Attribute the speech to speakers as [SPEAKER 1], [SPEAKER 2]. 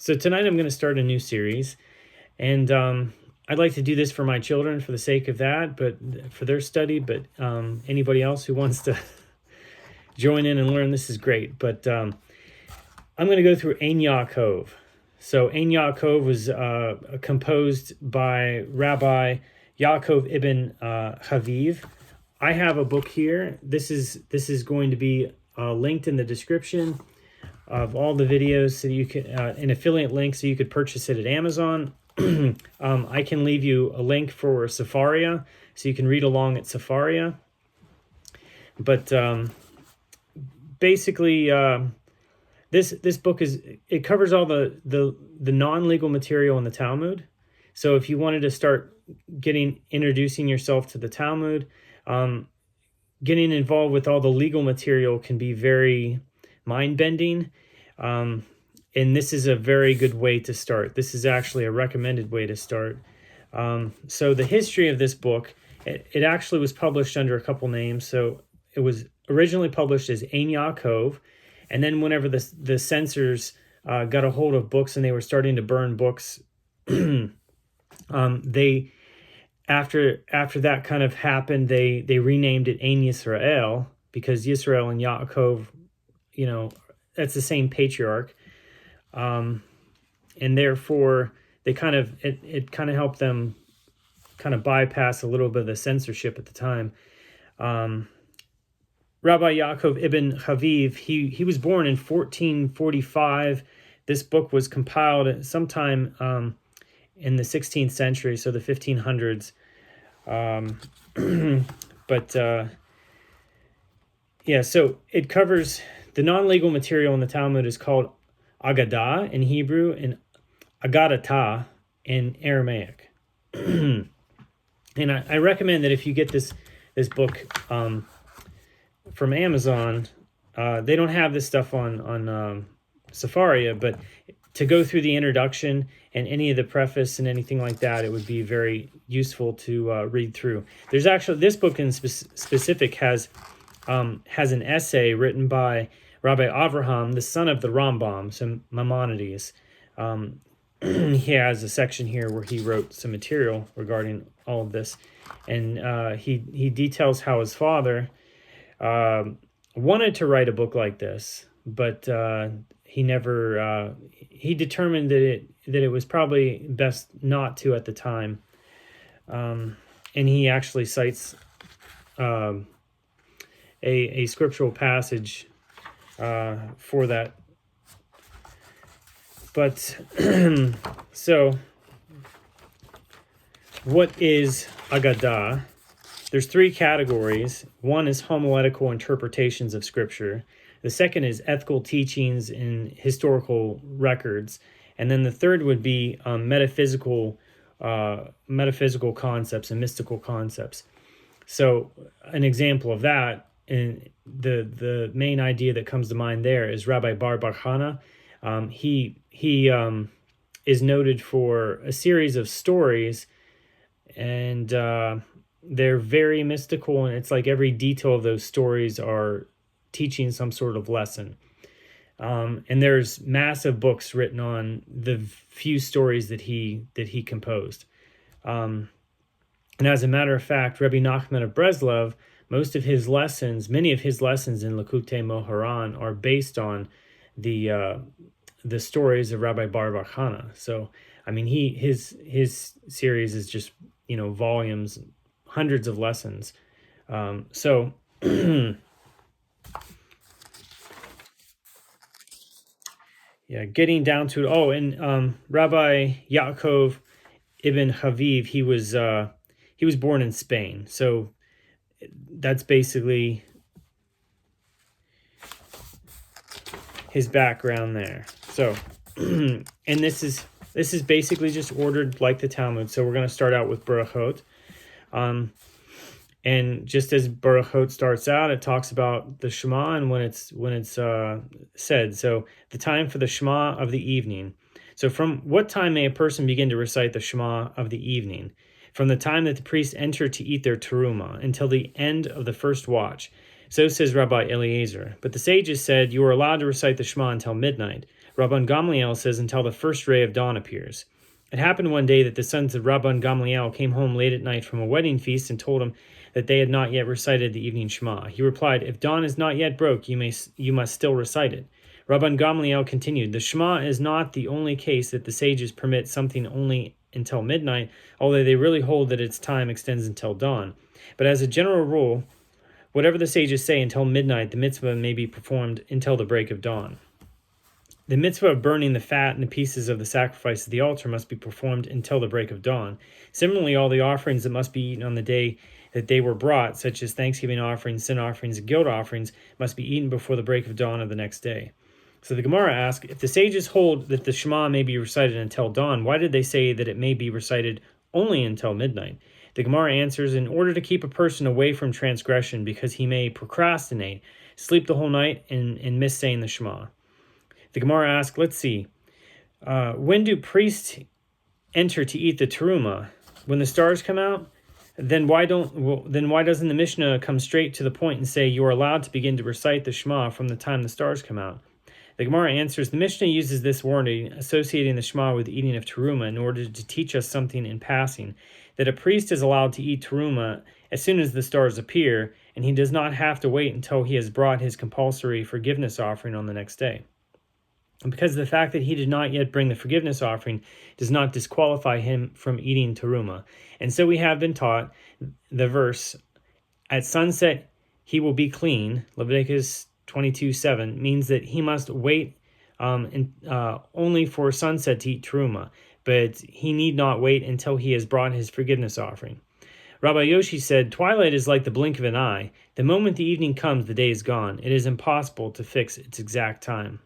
[SPEAKER 1] So tonight I'm going to start a new series, and I'd like to do this for my children for the sake of that, but for their study. But anybody else who wants to join in and learn, this is great. But I'm going to go through Ein Yaakov. So Ein Yaakov was composed by Rabbi Yaakov ibn Haviv. I have a book here. This is going to be linked in the description of all the videos, so you can an affiliate link, so you could purchase it at Amazon. I can leave you a link for Sefaria, so you can read along at Sefaria. But basically, this book covers all the non-legal material in the Talmud. So if you wanted to start introducing yourself to the Talmud, getting involved with all the legal material can be very mind-bending, and this is a very good way to start. This is actually a recommended way to start. So the history of this book, it actually was published under a couple names. So it was originally published as Ein Yaakov, and then whenever the censors got a hold of books and they were starting to burn books, they after that kind of happened, they renamed it Ein Yisrael, because Yisrael and Yaakov, that's the same patriarch, and therefore they it kind of helped them kind of bypass a little bit of the censorship at the time. Rabbi Yaakov ibn Haviv, he was born in 1445. This book was compiled sometime in the 16th century, so the 1500s. So it covers the non-legal material in the Talmud is called Agadah in Hebrew and Agadatah in Aramaic. And I recommend that if you get this book from Amazon, they don't have this stuff on Sefaria, but to go through the introduction and any of the preface and anything like that, it would be very useful to read through. There's actually, this book in specific has an essay written by Rabbi Avraham, the son of the Rambam, so Maimonides. He has a section here where he wrote some material regarding all of this, and he details how his father wanted to write a book like this, but he never. He determined that it was probably best not to at the time, and he actually cites a scriptural passage for that. But so, what is Agadah? There's three categories. One is homiletical interpretations of Scripture. The second is ethical teachings and historical records. And then the third would be metaphysical concepts and mystical concepts. So an example of that, and the main idea that comes to mind there is Rabbi Bar Bar Chana. He is noted for a series of stories, and they're very mystical, and it's like every detail of those stories are teaching some sort of lesson. And there's massive books written on the few stories that he composed. And as a matter of fact, Rabbi Nachman of Breslov, many of his lessons in Likutei Moharan are based on the stories of Rabbi Bar Bar Chana. So, I mean, his series is just, volumes, hundreds of lessons. Yeah, getting down to it. Oh, and Rabbi Yaakov ibn Haviv, he was born in Spain. So that's basically his background there. So, and this is basically just ordered like the Talmud. So we're going to start out with Berachot. And just as Berachot starts out, it talks about the Shema and when it's said. So the time for the Shema of the evening. So from what time may a person begin to recite the Shema of the evening? From the time that the priests enter to eat their teruma until the end of the first watch. So says Rabbi Eliezer. But the sages said, you are allowed to recite the Shema until midnight. Rabban Gamliel says until the first ray of dawn appears. It happened one day that the sons of Rabban Gamliel came home late at night from a wedding feast and told him that they had not yet recited the evening Shema. He replied, "If dawn is not yet broke, you must still recite it." Rabban Gamliel continued, "The Shema is not the only case that the sages permit something only until midnight, although they really hold that its time extends until dawn. But as a general rule, whatever the sages say until midnight, the mitzvah may be performed until the break of dawn. The mitzvah of burning the fat and the pieces of the sacrifice at the altar must be performed until the break of dawn. Similarly, all the offerings that must be eaten on the day that they were brought, such as thanksgiving offerings, sin offerings, and guilt offerings, must be eaten before the break of dawn of the next day." So the Gemara asks, if the sages hold that the Shema may be recited until dawn, why did they say that it may be recited only until midnight? The Gemara answers, in order to keep a person away from transgression, because he may procrastinate, sleep the whole night, and miss saying the Shema. The Gemara asks, let's see, when do priests enter to eat the teruma? When the stars come out? Then why doesn't the Mishnah come straight to the point and say you are allowed to begin to recite the Shema from the time the stars come out? The Gemara answers, the Mishnah uses this warning, associating the Shema with the eating of teruma, in order to teach us something in passing, that a priest is allowed to eat teruma as soon as the stars appear, and he does not have to wait until he has brought his compulsory forgiveness offering on the next day. And because the fact that he did not yet bring the forgiveness offering does not disqualify him from eating teruma. And so we have been taught the verse, at sunset he will be clean, Leviticus 22:7, means that he must wait only for sunset to eat teruma, but he need not wait until he has brought his forgiveness offering. Rabbi Yoshi said, twilight is like the blink of an eye. The moment the evening comes, the day is gone. It is impossible to fix its exact time.